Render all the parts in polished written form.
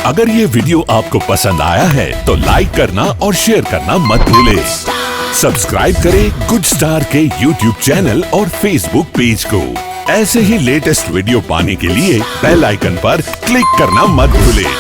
अगर ये वीडियो आपको पसंद आया है तो लाइक करना और शेयर करना मत भूलें। सब्सक्राइब करें गुड स्टार के यूट्यूब चैनल और फेसबुक पेज को। ऐसे ही लेटेस्ट वीडियो पाने के लिए बेल आइकन पर क्लिक करना मत भूलें।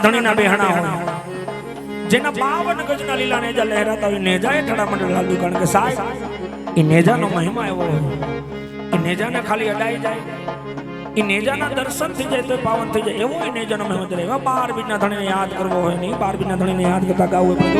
ધણીના બેહણા હોય જેના 52 ગજના લીલા નેજા લહેરાતા હોય નેજાએ ઠડા મંડળ લાલુ કારણ કે સાહેબ એ નેજાનો મહિમા એવો હોય એ નેજાને ખાલી અડાઈ જાય એ નેજાના દર્શન થઈ જાય તો પાવન થઈ જાય એવો એ નેજાનો મહિમા છે એવા 12 બીજના ધણીને યાદ કરવો હોય નહીં 12 બીજના ધણીને યાદ કરતા ગાવું હોય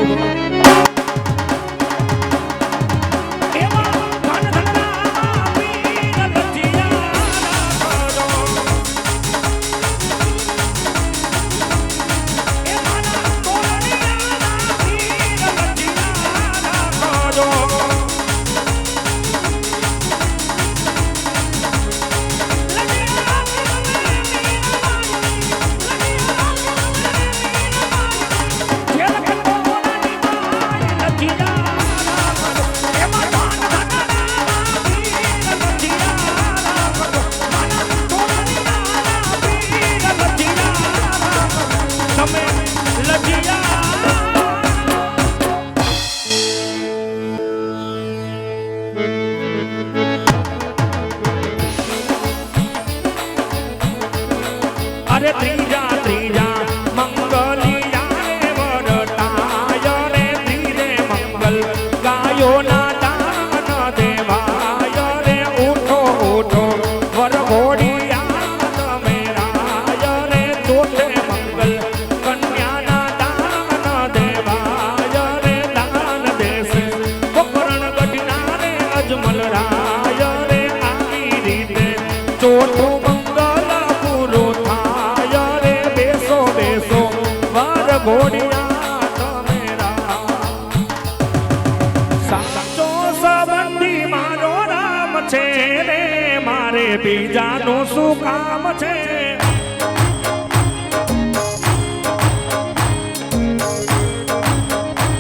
બીજાનું શું કામ છે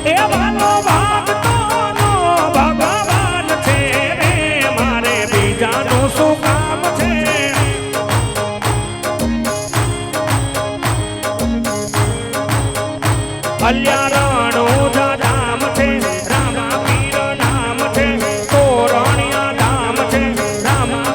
એ વાલો ભક્તોનો ભગવાન છે રે મારે બીજાનું શું કામ છે અલ્યારણો ધામ છે રામા પીર નામ છે તોરણિયા ધામ છે રામા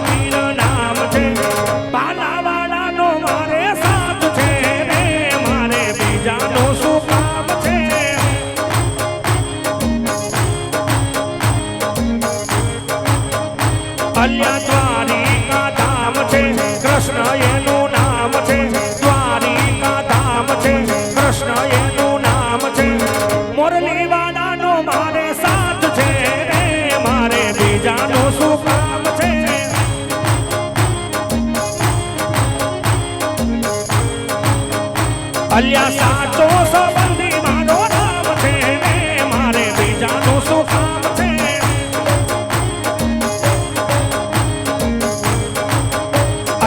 દ્વારિકા ધામ છે કૃષ્ણ એનું નામ છે દ્વારિકા ધામ છે કૃષ્ણ એનું નામ છે મોરલી વાળાનો મારે સાથ છે રે મારે બીજાનું શું કામ છે અલ્યા સાચો સંબંધી મારો નામ છે રે મારે બીજાનું શું કામ છે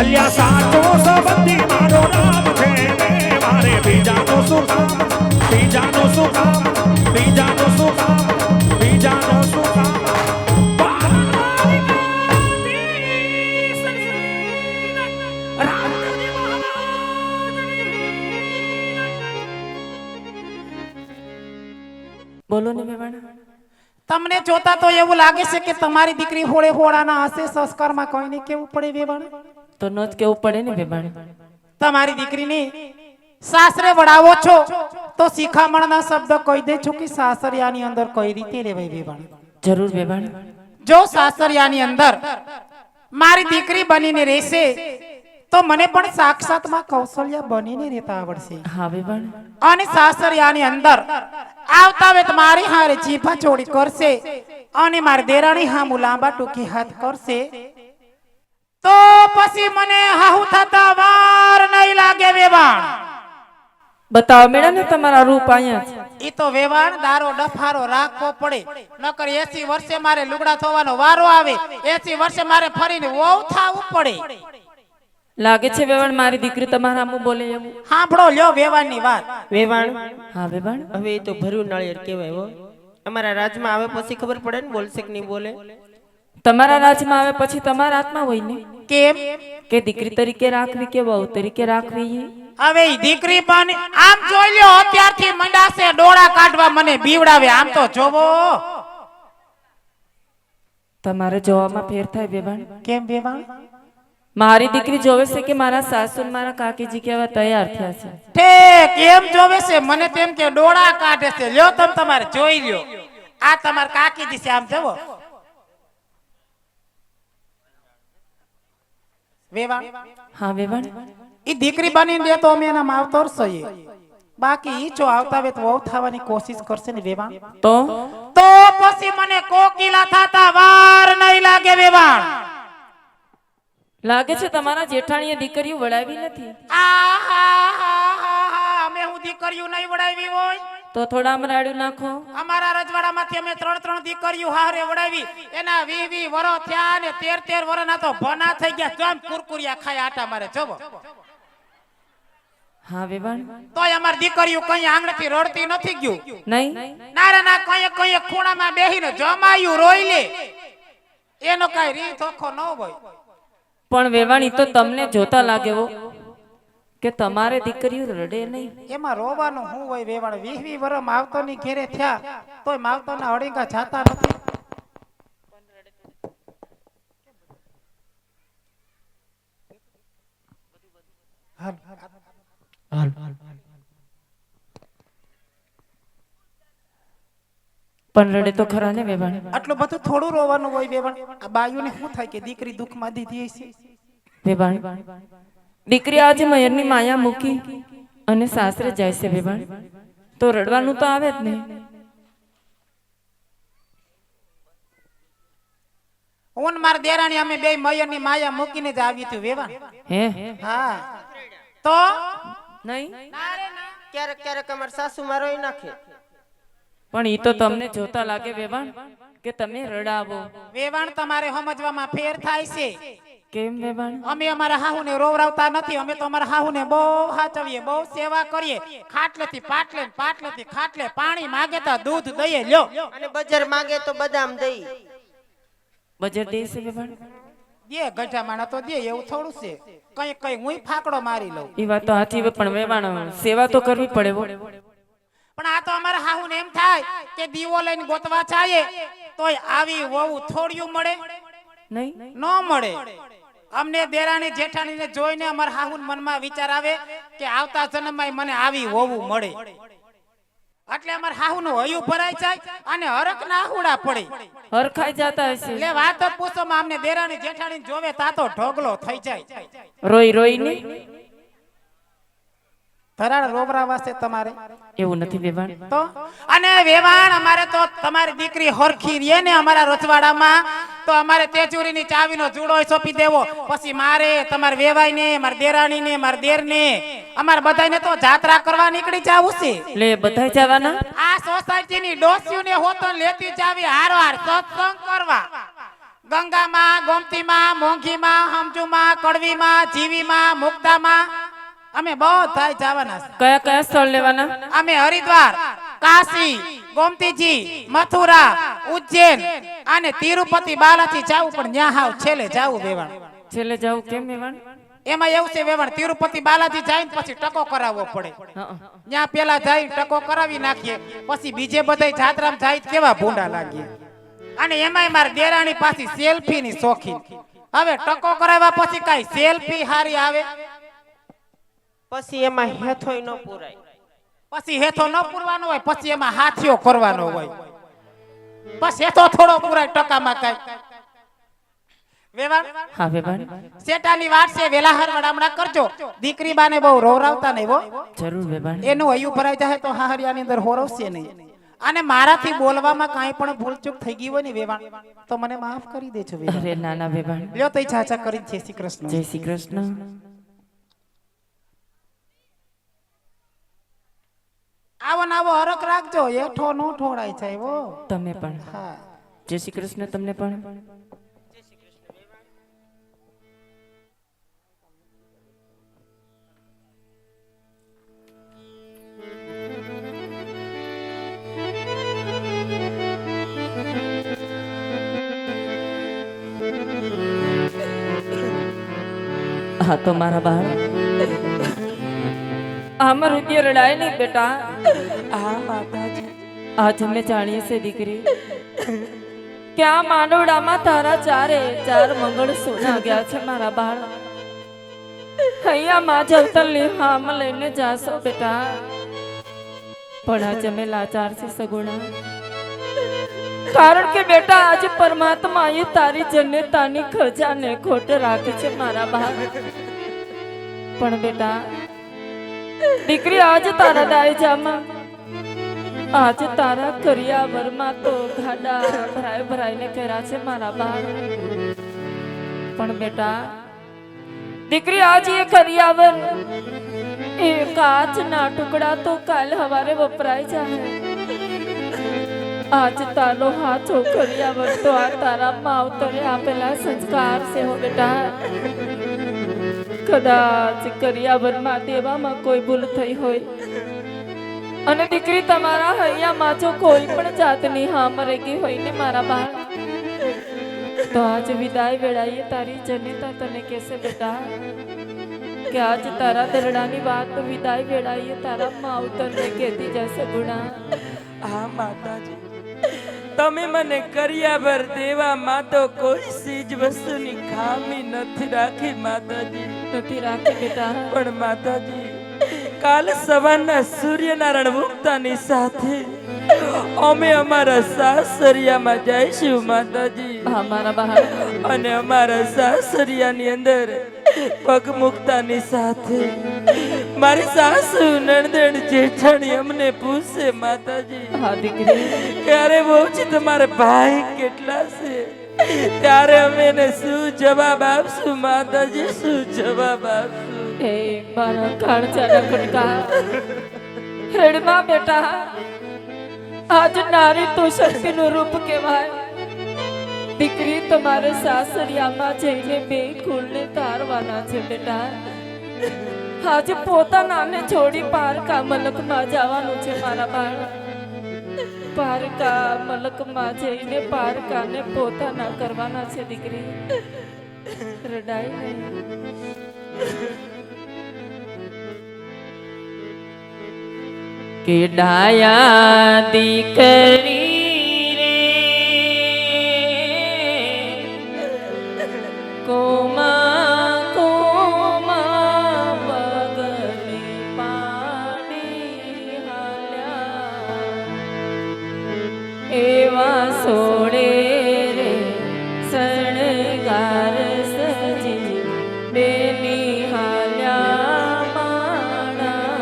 અલ્યા સાચો સંબંધી મારો નામ છે મારે બીજાનું શું કામ બીજાનું શું કામ બીજાનું શું કામ બીજાનું શું કામ બોલો ને બેવાણા તમને જોતા તો એવું લાગે છે કે તમારી દીકરી હોળે હોળાના હશે સંસ્કારમાં કોઈને કેવું પડે બેવાણા તો ન જ કેવું પડે ને બેબાણી તમારી દીકરીને સાસરે વડાવો છો તો શિખામણના શબ્દ કહી દે છો કે સાસરિયાની અંદર કઈ રીતે રહેવાય બેબાણી જરૂર બેબાણી જો સાસરિયાની અંદર મારી દીકરી બનીને રહેશે તો મને પણ સાક્ષાતમાં કૌશલ્યા બનીને રહેતા આવડશે. હા બેબાણ. અને સાસરિયાની અંદર આવતા વેત મારી હારે જીભા ચોડી કરશે અને મારી દેરાણી હામુ લાંબા ટૂંકી હાથ કરશે તો પછી મને હાહુ થતા વાર નહીં લાગે વેવાણ. બતાવો મેડમ ને તમારા રૂપ અહીંયા છે. ઈ તો વેવાણ દારો ડફારો રાખવો પડે, નકર 80 વર્ષે મારે લુગડા થવાનો વારો આવે, 80 વર્ષે મારે ફરીને વહુ થાવું પડે. લાગે છે વેવાણ મારી દીકરી તમારા આમું બોલે એવું. સાંભળો લ્યો વેવાણની વાત. વેવાણ હા બેબાણ. હવે એ તો ભર્યું નાળિયેર કહેવાય હો. અમારા રાજમાં આવે પછી ખબર પડે ને બોલશે કે નહીં બોલે. તમારા રાજમાં આવે પછી તમારા હાથમાં હોય ને કેમ? કે દીકરી તરીકે રાખવી કે વહુ તરીકે રાખવી. હવે ઈ દીકરી બની આમ જોઈ લ્યો, અત્યારથી મંડાશે ડોળા કાઢવા મને બીવડાવે. આમ તો જોવો. તમારે જોવામાં ફેર થાય બેબાણ. કેમ વેવાણ? મારી દીકરી જોવે છે કે મારા સાસુ ને મારા કાકીજી કેવા તૈયાર થયા છે. ઠીક એમ જોવે છે, મને તેમ કે ડોળા કાઢે છે. લ્યો તમે તમારે જોઈ લ્યો. આ તમાર કાકીજી છે, આમ જોવો. વેવાણ હા બેબાણ. ઈ દીકરી બનીને દે તો અમે એના માવતર છીએ, બાકી ઈ જો આવતા વેત વહુ થવાની કોશિશ કરશે ને વેવાણ તો પછી મને કોકિલા થાતા વાર નહીં લાગે વેવાણ. લાગે છે તમારા જેઠાણીએ દીકરીઓ વડાવી નથી. અમે હું દીકરીઓ નહીં વડાવી હોય તો થોડા મરાડ્યું નાખો. અમારા રજવાડામાંથી અમે 3 દીકરીઓ હારે વડાવી. એના 20 વર્ષ થયા ને 13 વર્ષના તો ભના થઈ ગયા. જમ કુરકુરિયા ખાય આટા મારે જોવો. હા બેબાણ. તોય અમારી દીકરીઓ કઈ આંગણેથી રડતી નથી ગયું. નહીં નારે ના કઈ ખૂણામાં બેહીને જમાયું રોઈ લે. એનો કઈ રીત થોખો ન હોય. પણ વેવાણી તો તમને જોતા લાગે હો કે તમારે દીકરીઓ રડે નહીં. એમાં રોવાનું શું હોય વેવાણ? 20 વર્ષ માવતરની ઘેરે થયા તોય માવતરના અડીંગા જાતા નથી. પણ રડે તો ખરા ને વેવાણી. આટલું બધું થોડું રોવાનું હોય વેવાણ? આ બાયુને શું થાય કે દીકરી દુઃખમાં દીધી છે. વેવાણી દીકરી આજે મયરની માયા મૂકી અને સાસરે જાય છે વેવાણી, તો રડવાનું તો આવે જ નહીં. હું ને મારી દેરાણી અમે બે મયરની માયા મૂકીને જ આવી હતી વેવાણ. હે હા તો નહીં ક્યારેક ક્યારેક અમારા સાસુ માં રોઈ નાખે. પણ ઈ તો તમને જોતા લાગે વેવાણ કે તમે રડાવો. વેવાણ તમારે સમજવામાં ફેર થાય છે. કેમ વેવાણ? અમે અમારા હાહુને રોવરાવતા નથી. અમે તો અમારા હાહુને બહુ સાચવીએ, બહુ સેવા કરીએ. ખાટલેથી પાટલે, પાટલેથી ખાટલે પાણી માંગે તો દૂધ દઈએ લ્યો. અને બજાર માંગે તો બદામ દઈ. બજેટ દે છે વેવાણ? દે ગઢા માણા તો દે, એવું થોડું છે. કઈ કઈ હું ફાકડો મારી લઉં. ઈ વાત તો સાચી, પણ વેવાણ સેવા તો કરવી પડે હો. પણ આ તો અમારા હાહુને એમ થાય કે દીવો લઈને ગોતવા ચાહીએ તોય આવી વહુ થોડિયું મળે નહીં ન મળે. અમને દેરાણી જેઠાણીને જોઈને અમારા હાહુન મનમાં વિચાર આવે કે આવતા જન્મમાં મને આવી વહુ મળે. એટલે અમારા હાહુનું હયું ભરાઈ જાય અને હરખ ના આહુડા પડે. હરખાઈ જતા હશે. એટલે વાત જ પૂછો માં અમને દેરાણી જેઠાણી જોવે તા તો ઢોગલો થઈ જાય. રોઈ રોઈ ને ધરાડ રોબરાવાસે તમારે એવું નથી વેવાણ. તો અને વેવાણ અમારે તો તમારી દીકરી હરખી રે ને અમારા રજવાડામાં તો અમારે તેજુરીની ચાવીનો જુડો સોંપી દેવો. પછી મારે તમારે વેવાઈને, માર દેરાણીને, માર દેરને, અમારે બધાને તો જાત્રા કરવા નીકળી જાવું છે. લે બધાય જવાના? આ સોસાયટીની ડોસીઓને હોતો લેતી જાવી હારવાર સત્સંગ કરવા. ગંગામાં, ગોમતીમાં, મોંઘીમાં, હમજુમાં, કડવીમાં, જીવીમાં, મુક્તામાં અમે બધાય જવાના છે. કયા કયા સ્થળ લેવાના? અમે હરિદ્વાર, કાશી, ગોમતીજી, મથુરા, ઉજ્જૈન અને તિરુપતિ બાલાજી જાવું. પણ ન્યા હાવ છેલ્લે જાવું વેવાણ. છેલ્લે જાવું કેમ વેવાણ? એમાં એવું છે વેવાણ, તિરુપતિ બાલાજી જાય પછી ટકો કરાવવો પડે. ન્યા પેલા જાય ટકો કરાવી નાખીએ, પછી બીજે બધાય જાત્રામાં જાય કેવા ભૂંડા લાગીએ. અને એમાંય મારી દેરાણી પાછી સેલ્ફી ની શોખીન. હવે ટકો કરાવ્યા પછી કઈ સેલ્ફી હારી આવે? પછી એમાં હેથોય ન પૂરાય. પછી હેથો ન પૂરવાનો હોય, પછી એમાં હાથીઓ કરવાનો હોય. બસ હેથો થોડો પૂરાય ટકામાં કઈ. વેવાણ હા વેવાણ શેઠાની વાત છે વેલાહર વડામણા કરજો દીકરી બાને બહુ રોવરાવતા નહીં હો જરૂર વેવાણ એનું હૈયું ભરાઈ જાય તો હાહરિયાની અંદર હોરવશે નહીં અને મારાથી બોલવામાં કાંઈ પણ ભૂલચૂક થઈ ગઈ હોય ને વેવાણ તો મને માફ કરી દેજો વેવાણ અરે નાના વેવાણ લ્યો તો ચાચા કરી જય શ્રી કૃષ્ણ જય શ્રી કૃષ્ણ આવો ને આવો હરખ રાખજો એઠો નો ઠોડાય છે હો તમે પણ હા જય શ્રી કૃષ્ણ તમને પણ હા તો મારા બાળ આમાં રુદિય રડાય નહીં બેટા હા માતાજી આજ અમે જાણીએ છે દીકરી કે આ માંડવડામાં તારા ચાર મંગળ સોના ગયા છે મારા બાળ અહીંયા માં જવતલની હામ લઈને જાશો બેટા પણ આજ અમે લાચાર છે સગુણા કારણ કે બેટા આજે પરમાત્માએ તારી જન્નતાની ખજાને ખોટ રાખી છે મારા બાળ પણ બેટા દીકરી આજ તારા દાયજામાં આજ તારા કરિયાવરમાં તો ગાડા ભરાઈને કર્યા છે મારા બાળ પણ બેટા દીકરી આજ એ કરિયાવર એ કાચના ટુકડા તો કાલ હવારે વપરાય જાય આજ તારો હાથો કરિયાવર તો આ તારા માવતરે આપેલા સંસ્કાર છે હો બેટા કદાચ કરિયાવરમાં દેવામાં કોઈ ભૂલ થઈ હોય અને દીકરી તમારા હૈયામાં જો કોઈ પણ જાતની હામ રેગી હોય ને મારા બાળ તો આજ વિદાય વેળાએ તારી જનેતા તને કહેશે બેટા કે આજ તારા દરડાની વાત વિદાય વેળાએ તારા માવતરને કહેતી જશે ગુણા હા માતાજી તમે મને કર્યાવર દેવામાં તો કોઈ ચીજ વસ્તુની ખામી નથી રાખી માતાજી નથી રાખી બેટા પણ માતાજી કાલ સવારના સૂર્યનારાયણ ઉગતાની સાથે અમે અમારા સાસરિયામાં જઈશું માતાજી હા મારા બહાર અને અમારા સાસરિયાની અંદર પગ મૂકતાની સાથે મારી સાસુ નણંદ જેઠાણી અમને પૂછશે માતાજી હા દીકરી ત્યારે બહુજી તમારા ભાઈ કેટલા છે ત્યારે અમે એને શું જવાબ આપશું માતાજી શું જવાબ આપશું એ મારા કાળજાના કટકા હેડમાં બેટા આજ નારી તો શક્તિનું રૂપ કહેવાય દીકરી તમારે સાસરિયામાં જઈને બે કુળને તારવાના છે બેટા આજે પોતાનાને છોડી પારકા મલકમાં જવાનું છે મારા બાળ પારકા મલકમાં જઈને પારકાને પોતાના કરવાના છે દીકરી રડાય નહીં કે ડાયા દીકરી રે કોમા કોમા પગલે પાડી હાલ્યા એવા સોડે રે શણગાર સજી બેની હાલ્યા માણા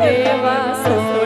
એવા સોડે